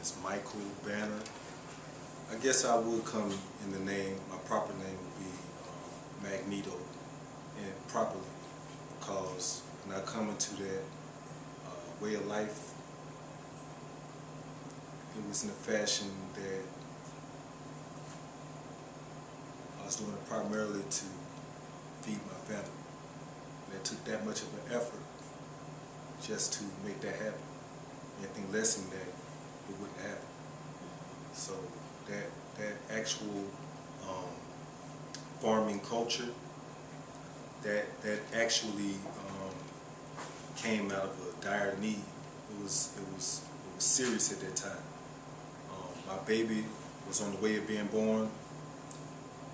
is Michael Banner. I guess I would come in the name, my proper name would be Magneto, and properly, because when I come into that way of life, it was in a fashion that I was doing it primarily to feed my family. And it took that much of an effort just to make that happen. Anything less than that, it wouldn't happen. So that actual farming culture, that actually came out of a dire need. It was serious at that time. My baby was on the way of being born.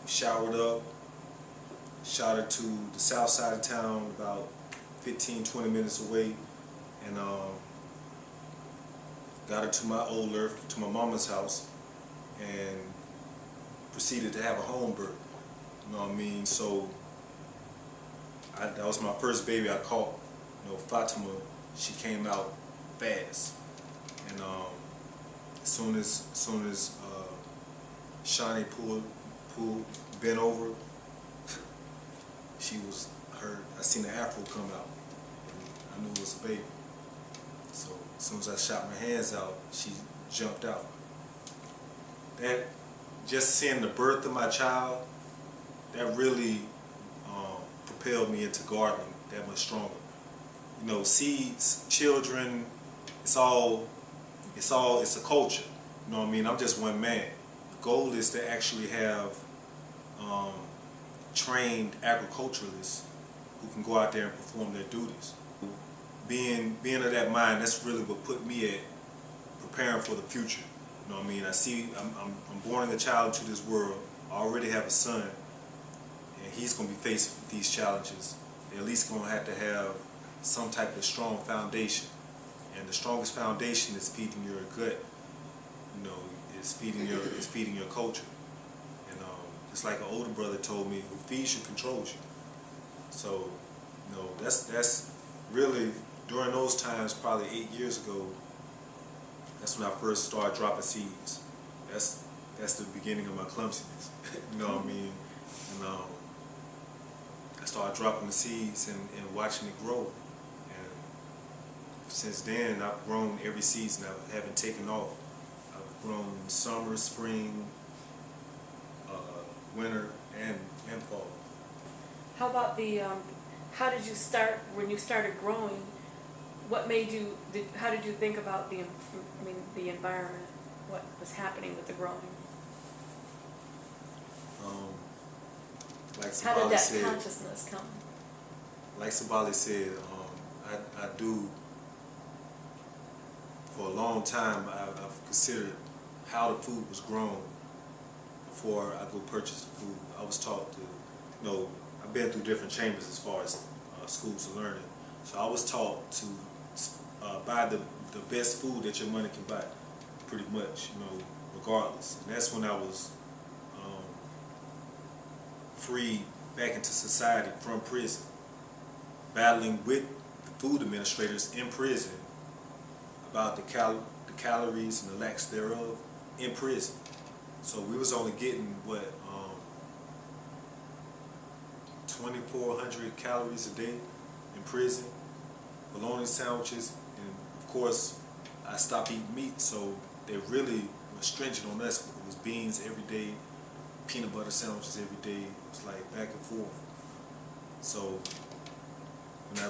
We showered up, shot her to the south side of town, about 15-20 minutes away, and got her to my old earth, to my mama's house, and proceeded to have a home birth. You know what I mean? So that was my first baby I caught. You know, Fatima, she came out fast, and as soon as Shawnee bent over, I seen the afro come out, and I knew it was a baby. So as soon as I shot my hands out, she jumped out. That, just seeing the birth of my child, that really propelled me into gardening that much stronger. You know, seeds, children, it's a culture. You know what I mean? I'm just one man. The goal is to actually have trained agriculturalists who can go out there and perform their duties. Being of that mind, that's really what put me at preparing for the future. You know what I mean? I'm born a child into this world. I already have a son, and he's going to be faced with these challenges. They're at least going to have some type of strong foundation. And the strongest foundation is feeding your gut. You know, is feeding your culture. And just like an older brother told me, who feeds you controls you. So, you know, that's really, during those times, probably 8 years ago, that's when I first started dropping seeds. That's the beginning of my clumsiness. You know what I mean? And I started dropping the seeds and watching it grow. And since then, I've grown every season. I haven't taken off. I've grown summer, spring, winter, and fall. How about how did you start, when you started growing, what made you, how did you think about the environment, what was happening with the growing? Like How did Sabali that said, consciousness come? like Sabali said, I do, for a long time, I've considered how the food was grown before I go purchase the food. I was taught to, you know, I've been through different chambers as far as schools of learning. So I was taught to buy the best food that your money can buy, pretty much, you know, regardless. And that's when I was freed back into society from prison, battling with the food administrators in prison about the calories and the lacks thereof in prison. So we was only getting, what, 2,400 calories a day in prison, bologna sandwiches, and of course I stopped eating meat, so they really were stringent on us. It was beans every day, peanut butter sandwiches every day. It was like back and forth. So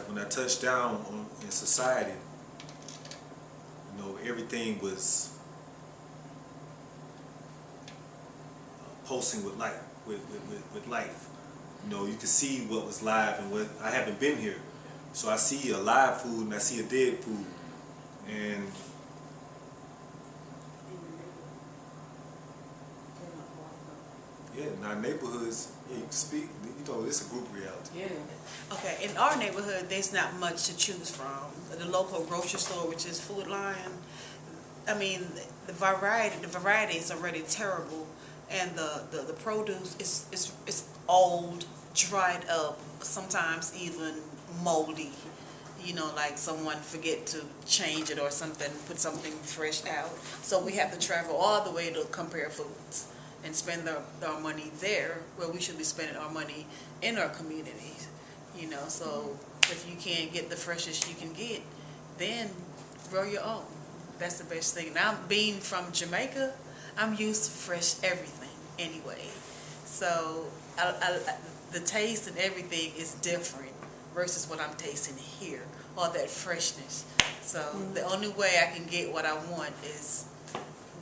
when I touched down in society, you know, everything was pulsing with life, with life. You know, you could see what was live and what, I haven't been here. So I see a live food and I see a dead food. And yeah, in our neighborhoods, yeah, you can speak, you know, it's a group reality. Yeah. Okay, in our neighborhood, there's not much to choose from. The local grocery store, which is Food Lion, I mean, the variety is already terrible, and the produce is old, dried up, sometimes even moldy. you know, like someone forget to change it or something, put something fresh out. So we have to travel all the way to Compare Foods and spend our money there, where we should be spending our money in our communities, you know. So if you can't get the freshest you can get, then grow your own. That's the best thing. Now, being from Jamaica, I'm used to fresh everything anyway. So the taste and everything is different versus what I'm tasting here, all that freshness. So the only way I can get what I want is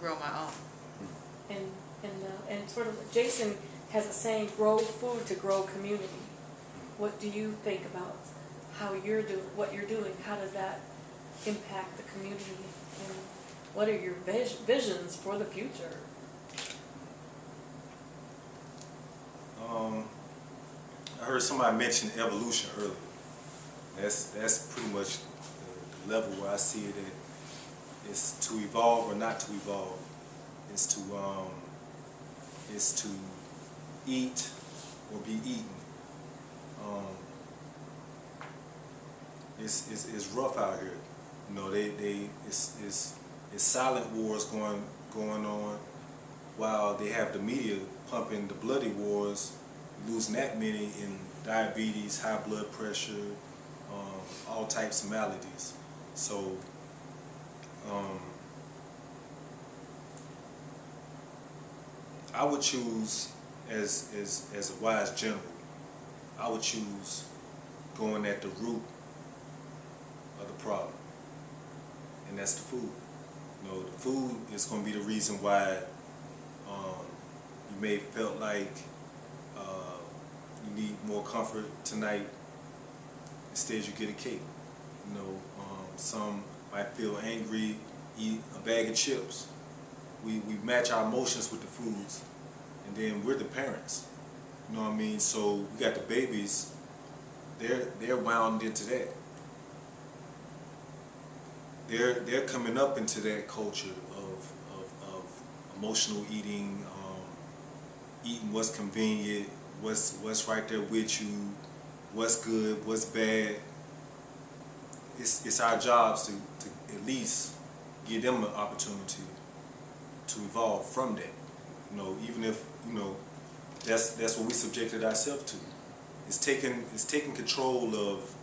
grow my own. And sort of, Jason has a saying, grow food to grow community. What do you think about how you're doing, what you're doing? How does that impact the community? And what are your visions for the future? I heard somebody mention evolution earlier. That's pretty much the level where I see it at. It's to evolve or not to evolve. It's to eat or be eaten. It's rough out here. You know, it's silent wars going on, while they have the media pumping the bloody wars, losing that many in diabetes, high blood pressure, all types of maladies. So I would choose, as a wise general, I would choose going at the root of the problem, and that's the food. You know, the food is going to be the reason why you may have felt like you need more comfort tonight. Instead, you get a cake. You know, some might feel angry, eat a bag of chips. We match our emotions with the foods, and then we're the parents. You know what I mean? So we got the babies. They're wound into that. They're coming up into that culture of emotional eating, eating what's convenient, what's right there with you, what's good, what's bad. It's our jobs to at least give them an opportunity to evolve from that. You know, even if, you know, that's what we subjected ourselves to. It's taking control of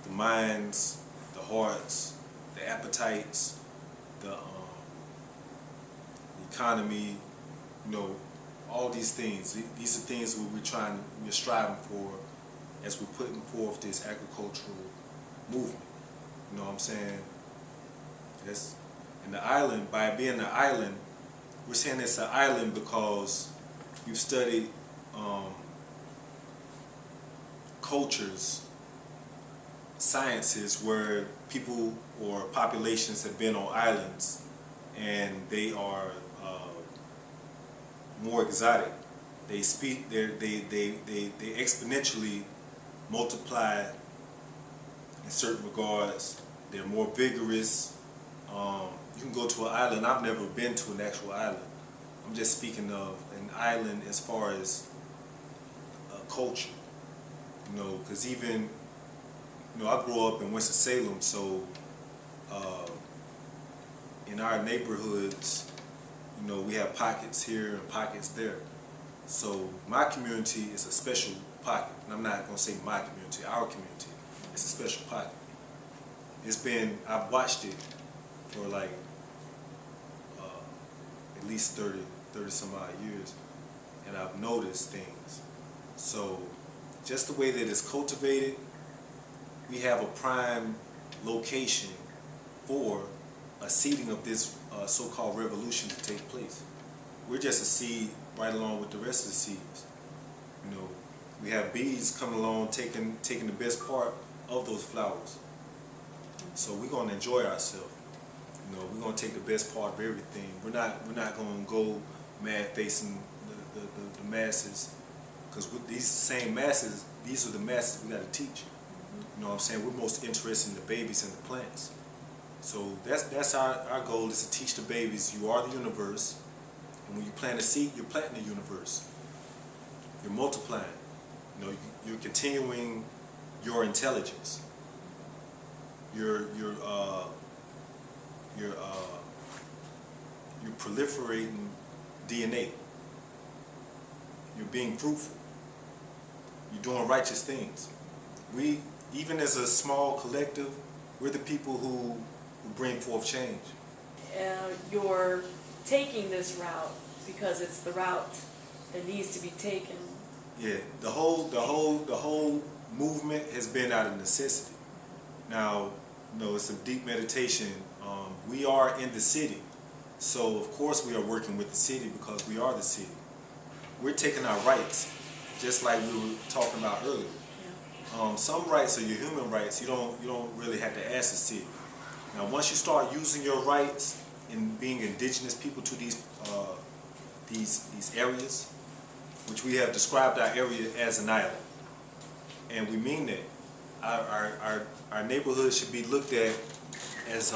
the minds, the hearts, the appetites, the economy, you know, all these things. These are things we're striving for as we're putting forth this agricultural movement. You know what I'm saying? And the island, by being an island, we're saying it's an island because you've studied cultures, sciences where people or populations have been on islands, and they are more exotic. They exponentially multiply in certain regards. They're more vigorous. You can go to an island. I've never been to an actual island. I'm just speaking of an island as far as culture. You know, because even, you know, I grew up in Winston Salem, so in our neighborhoods, you know, we have pockets here and pockets there. So my community is a special pocket. And I'm not going to say my community, our community. It's a special pocket. I've watched it for like at least 30 some odd years, and I've noticed things. So just the way that it's cultivated, we have a prime location for a seeding of this so-called revolution to take place. We're just a seed right along with the rest of the seeds. You know, we have bees coming along taking the best part of those flowers. So we're going to enjoy ourselves. You know, we're going to take the best part of everything. We're not going to go mad facing the masses, because with these same masses, these are the masses we got to teach. You know what I'm saying? We're most interested in the babies and the plants. So that's our goal, is to teach the babies you are the universe, and when you plant a seed, you're planting the universe. You're multiplying. You know, you're continuing your intelligence. you're proliferating DNA. You're being fruitful. You're doing righteous things. We, even as a small collective, we're the people who bring forth change. You're taking this route because it's the route that needs to be taken. Yeah, the whole movement has been out of necessity. Now, it's a deep meditation. We are in the city, so of course we are working with the city because we are the city. We're taking our rights, just like we were talking about earlier. Yeah. Some rights are your human rights. You don't really have to ask the city. Now, once you start using your rights and being indigenous people to these areas, which we have described our area as an island, and we mean that. Our neighborhood should be looked at as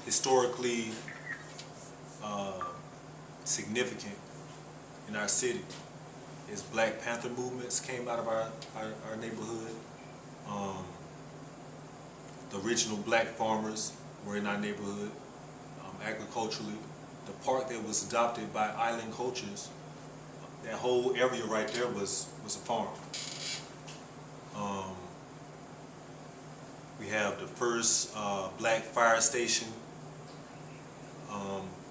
historically significant in our city. As Black Panther movements came out of our neighborhood. The original black farmers were in our neighborhood, agriculturally. The park that was adopted by Island Culturez, that whole area right there was a farm. We have the first black fire station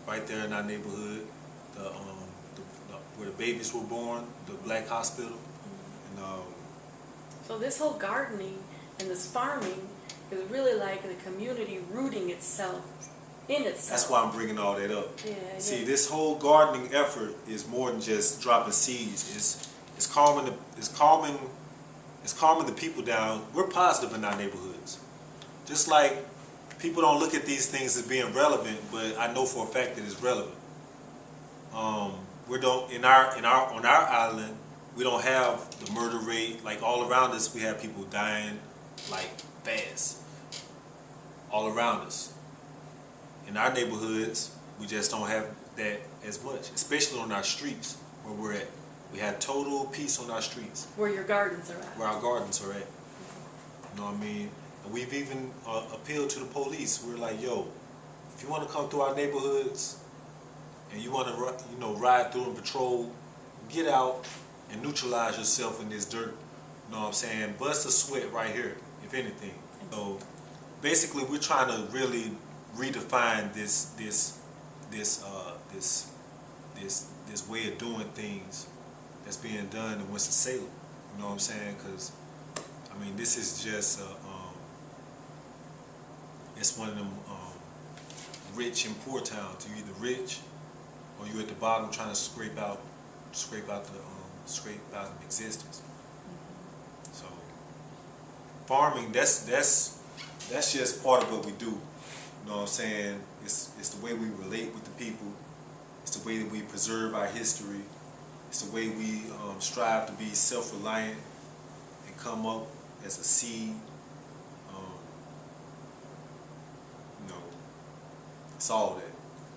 right there in our neighborhood. Where the babies were born, the black hospital. And, So this whole gardening and this farming is really like the community rooting itself in itself. that's why I'm bringing all that up. Yeah, See, yeah. this whole gardening effort is more than just dropping seeds. It's calming the people down. We're positive in our neighborhoods. Just like people don't look at these things as being relevant, but I know for a fact that it's relevant. On our island, we don't have the murder rate. Like all around us, we have people dying like fast. All around us. In our neighborhoods, we just don't have that as much, especially on our streets where we're at. We have total peace on our streets. Where your gardens are at. Where our gardens are at. You know what I mean? And we've even appealed to the police. We're like, yo, if you want to come through our neighborhoods and you want to, ride through and patrol, get out and neutralize yourself in this dirt. You know what I'm saying? Bust a sweat right here, if anything. So basically, we're trying to really redefine this way of doing things that's being done in Winston Salem. You know what I'm saying? Because this is just it's one of them rich and poor towns. You're either rich or you're at the bottom trying to scrape out existence. So farming, that's just part of what we do. You know what I'm saying? It's the way we relate with the people. It's the way that we preserve our history. It's the way we strive to be self-reliant and come up as a seed. It's all that.